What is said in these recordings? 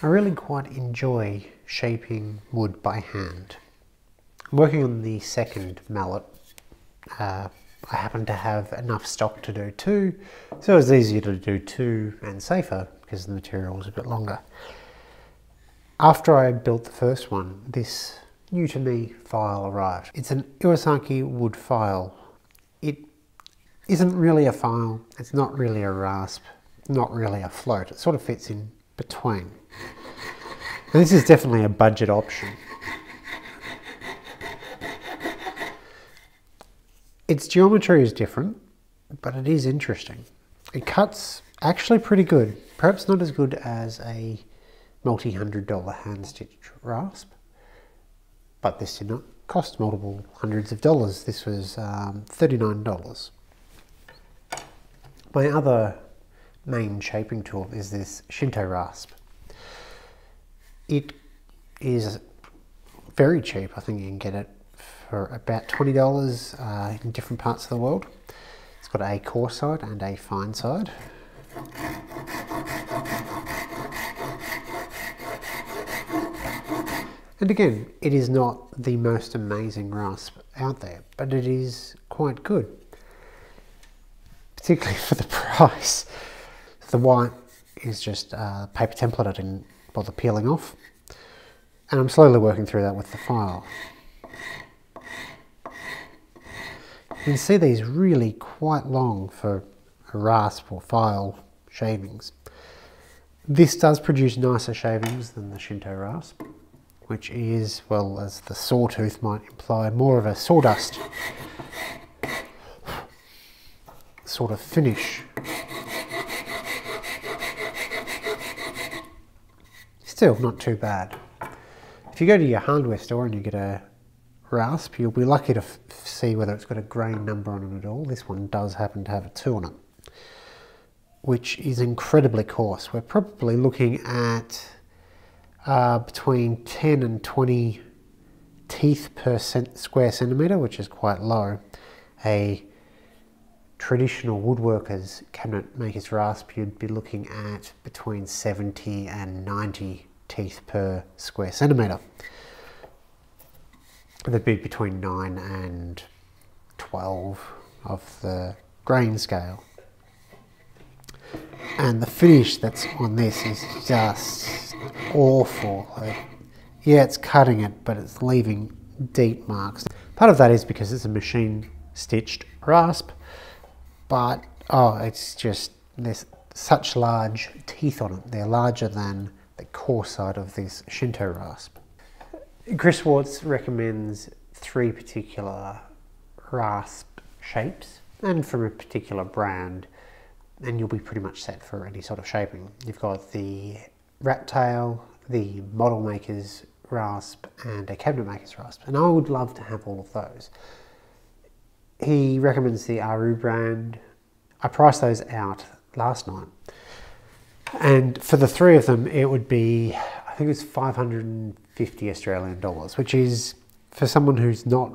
I really quite enjoy shaping wood by hand. I'm working on the second mallet. I happen to have enough stock to do two, so it was easier to do two and safer because the material was a bit longer. After I built the first one, this new to me file arrived. It's an Iwasaki wood file. It isn't really a file, it's not really a rasp, not really a float. It sort of fits in between. And this is definitely a budget option. Its geometry is different, but it is interesting. It cuts actually pretty good, perhaps not as good as a multi-$100 hand-stitched rasp, but this did not cost multiple hundreds of dollars. This was $39. My other main shaping tool is this Shinto rasp. It is very cheap. I think you can get it for about $20 in different parts of the world. It's got a coarse side and a fine side. And again, it is not the most amazing rasp out there, but it is quite good, particularly for the price. The white is just paper template I didn't bother peeling off, and I'm slowly working through that with the file. You can see these really quite long for a rasp or file shavings. This does produce nicer shavings than the Shinto rasp, which is, well, as the sawtooth might imply, more of a sawdust sort of finish. Still not too bad. If you go to your hardware store and you get a rasp, you'll be lucky to see whether it's got a grain number on it at all. This one does happen to have a 2 on it, which is incredibly coarse. We're probably looking at between 10 and 20 teeth per square centimetre, which is quite low. A traditional woodworker's cabinet maker's rasp, you'd be looking at between 70 and 90 teeth per square centimetre. There'd be between 9 and 12 of the grain scale. And the finish that's on this is just awful. Yeah, it's cutting it, but it's leaving deep marks. Part of that is because it's a machine stitched rasp, but it's just, there's such large teeth on it. They're larger than the coarse side of this Shinto rasp. Chris Wartz recommends 3 particular rasp shapes, and from a particular brand, and you'll be pretty much set for any sort of shaping. You've got the rat tail, the model maker's rasp, and a cabinet maker's rasp, and I would love to have all of those. He recommends the Aru brand. I priced those out last night, and for the 3 of them it would be, I think it's 550 Australian dollars, which is, for someone who's not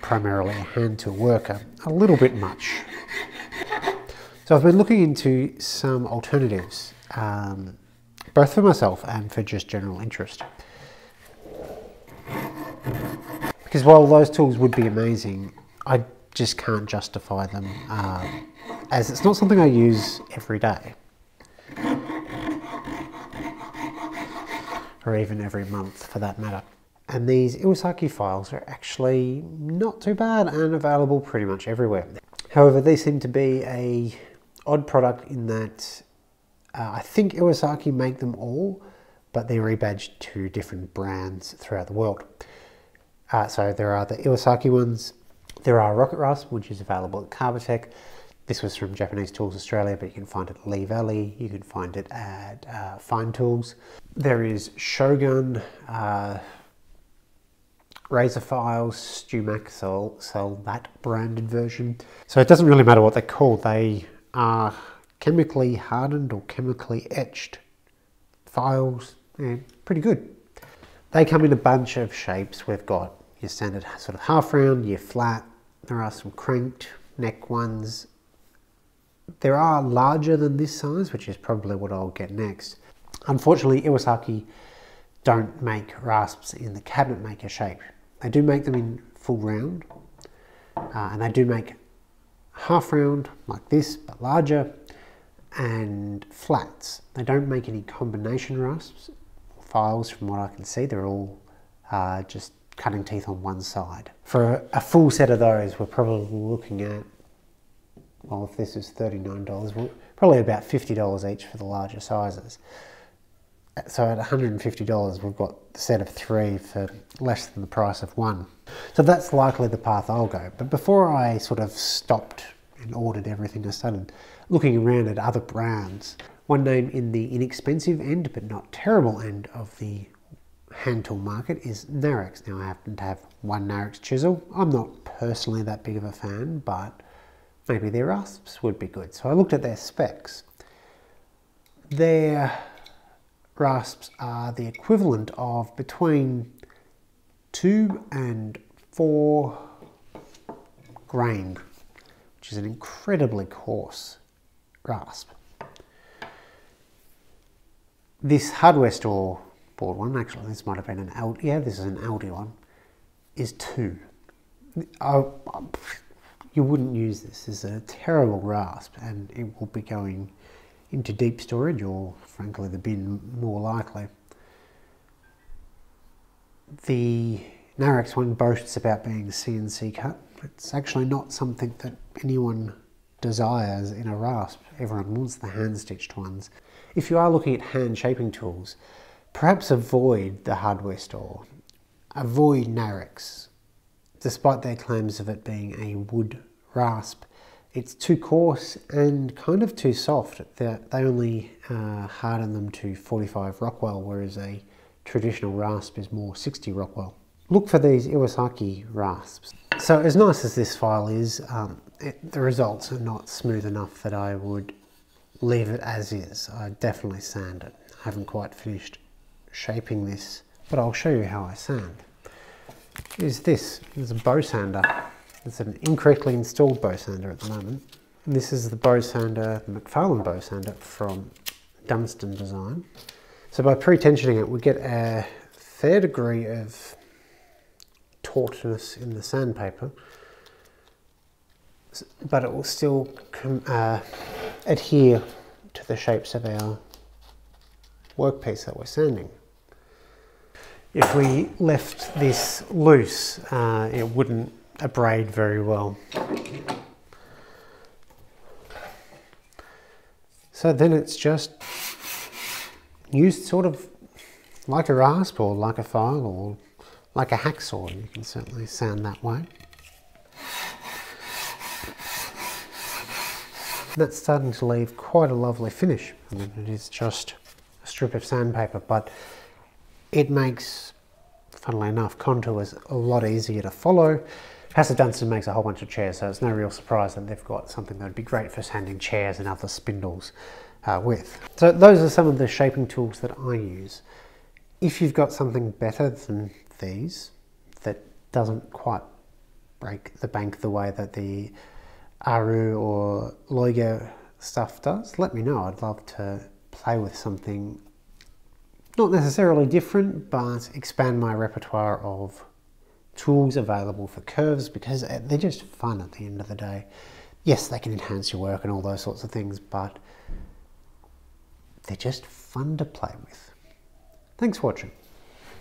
primarily a hand tool worker, a little bit much. So I've been looking into some alternatives, both for myself and for just general interest. Because while those tools would be amazing, I just can't justify them, as it's not something I use every day. Or even every month for that matter. And these Iwasaki files are actually not too bad and available pretty much everywhere. However, these seem to be a odd product in that I think Iwasaki make them all, but they're rebadged to different brands throughout the world. So there are the Iwasaki ones, there are Rocket Rasp, which is available at Carbotech. This was from Japanese Tools Australia, but you can find it at Lee Valley, you can find it at Fine Tools. There is Shogun, Razor Files, StewMac sell that branded version. So it doesn't really matter what they're called, they are chemically hardened or chemically etched files. Yeah, pretty good. They come in a bunch of shapes. We've got your standard sort of half round, your flat, there are some cranked neck ones. There are larger than this size, which is probably what I'll get next. Unfortunately, Iwasaki don't make rasps in the cabinet maker shape. They do make them in full round, and they do make half round like this, but larger, and flats. They don't make any combination rasps. Files, from what I can see, they're all just cutting teeth on one side. For a full set of those, we're probably looking at, well, if this is $39, probably about $50 each for the larger sizes. So at $150, we've got the set of 3 for less than the price of 1. So that's likely the path I'll go. But before I sort of stopped and ordered everything, I started looking around at other brands. One name in the inexpensive end, but not terrible end of the hand tool market is Narex. Now I happen to have one Narex chisel. I'm not personally that big of a fan, but maybe their rasps would be good. So I looked at their specs. Their rasps are the equivalent of between 2 and 4 grain, which is an incredibly coarse rasp. This hardware store bought one, actually this might have been an Aldi, yeah, this is an Aldi one, is 2. You wouldn't use this. This is a terrible rasp, and it will be going into deep storage, or frankly the bin more likely. The Narex one boasts about being CNC cut. It's actually not something that anyone desires in a rasp. Everyone wants the hand stitched ones. If you are looking at hand shaping tools, perhaps avoid the hardware store. Avoid Narex. Despite their claims of it being a wood rasp, it's too coarse and kind of too soft. They only harden them to 45 Rockwell, whereas a traditional rasp is more 60 Rockwell. Look for these Iwasaki rasps. So as nice as this file is, the results are not smooth enough that I would leave it as is. I definitely sand it. I haven't quite finished shaping this, but I'll show you how I sand. Is this is a bow sander. It's an incorrectly installed bow sander at the moment. And this is the bow sander, the McFarlane bow sander from Dunstan Design. So by pre-tensioning it, we get a fair degree of tautness in the sandpaper, but it will still adhere to the shapes of our workpiece that we're sanding. If we left this loose, it wouldn't abrade very well. So then it's just used sort of like a rasp or like a file or like a hacksaw. You can certainly sand that way. That's starting to leave quite a lovely finish. I mean, it is just a strip of sandpaper, but it makes, funnily enough, contours a lot easier to follow. Hasse Dunstan makes a whole bunch of chairs, so it's no real surprise that they've got something that would be great for sanding chairs and other spindles with. So those are some of the shaping tools that I use. If you've got something better than these, that doesn't quite break the bank the way that the Aru or Loigo stuff does, let me know. I'd love to play with something not necessarily different, but expand my repertoire of tools available for curves, because they're just fun at the end of the day. Yes, they can enhance your work and all those sorts of things, but they're just fun to play with. Thanks for watching.